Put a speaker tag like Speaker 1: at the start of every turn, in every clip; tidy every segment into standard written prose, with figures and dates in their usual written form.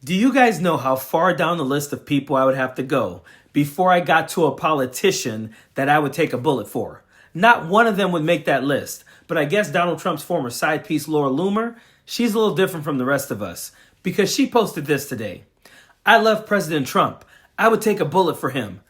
Speaker 1: Do you guys know how far down the list of people I would have to go before I got to a politician that I would take a bullet for? Not one of them would make that list. But I guess Donald Trump's former side piece, Laura Loomer, she's a little different from the rest of us because she posted this today. I love President Trump. I would take a bullet for him.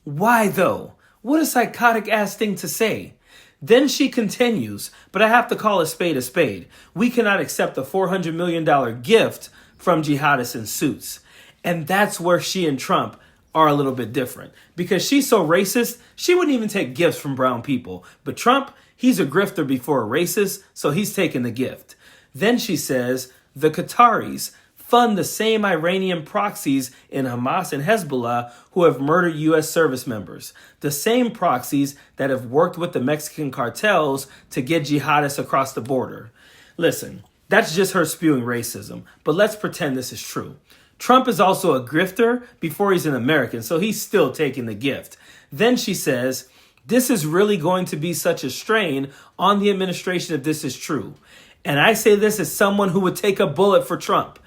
Speaker 1: Why though? What a psychotic ass thing to say. Then she continues, but I have to call a spade a spade. We cannot accept a $400 million gift from jihadists in suits. And that's where she and Trump are a little bit different. Because she's so racist, she wouldn't even take gifts from brown people. But Trump, he's a grifter before a racist, so he's taking the gift. Then she says, the Qataris fund the same Iranian proxies in Hamas and Hezbollah who have murdered U.S. service members. The same proxies that have worked with the Mexican cartels to get jihadists across the border. Listen, that's just her spewing racism, but let's pretend this is true. Trump is also a grifter before he's an American, so he's still taking the gift. Then she says, this is really going to be such a strain on the administration if this is true. And I say this as someone who would take a bullet for Trump.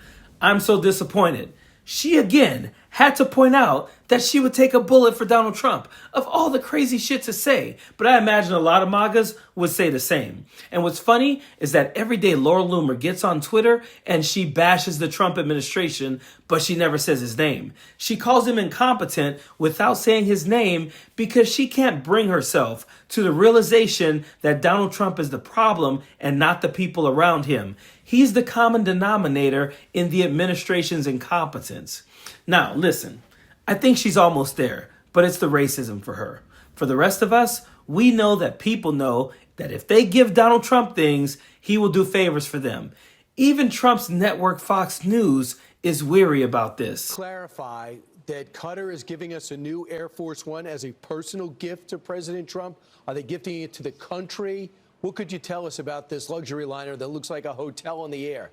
Speaker 1: I'm so disappointed. She again had to point out that she would take a bullet for Donald Trump of all the crazy shit to say. But I imagine a lot of MAGAs would say the same. And what's funny is that every day Laura Loomer gets on Twitter and she bashes the Trump administration, but she never says his name. She calls him incompetent without saying his name because she can't bring herself to the realization that Donald Trump is the problem and not the people around him. He's the common denominator in the administration's incompetence. Now, listen, I think she's almost there, but it's the racism for her. For the rest of us, we know that people know that if they give Donald Trump things, he will do favors for them. Even Trump's network Fox News is weary about this.
Speaker 2: Clarify that Qatar is giving us a new Air Force One as a personal gift to President Trump. Are they gifting it to the country? What could you tell us about this luxury liner that looks like a hotel on the air?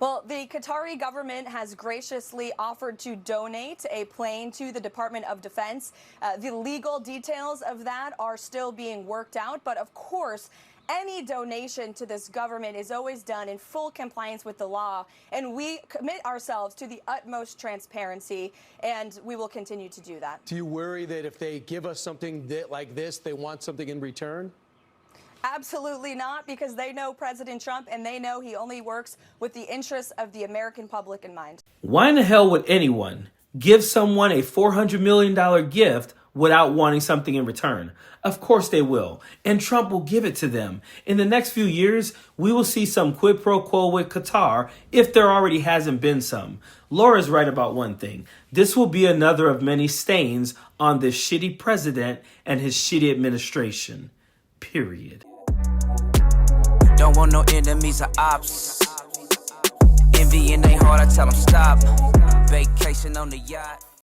Speaker 3: Well, the Qatari government has graciously offered to donate a plane to the Department of Defense. The legal details of that are still being worked out. But of course, any donation to this government is always done in full compliance with the law. And we commit ourselves to the utmost transparency, and we will continue to do that.
Speaker 2: Do you worry that if they give us something like this, they want something in return?
Speaker 3: Absolutely not, because they know President Trump and they know he only works with the interests of the American public in mind.
Speaker 1: Why in the hell would anyone give someone a $400 million gift without wanting something in return? Of course they will, and Trump will give it to them. In the next few years, we will see some quid pro quo with Qatar if there already hasn't been some. Laura's right about one thing. This will be another of many stains on this shitty president and his shitty administration. Period.
Speaker 4: Don't want no enemies or ops. Envy in they heart, I tell them stop. Vacation on the yacht.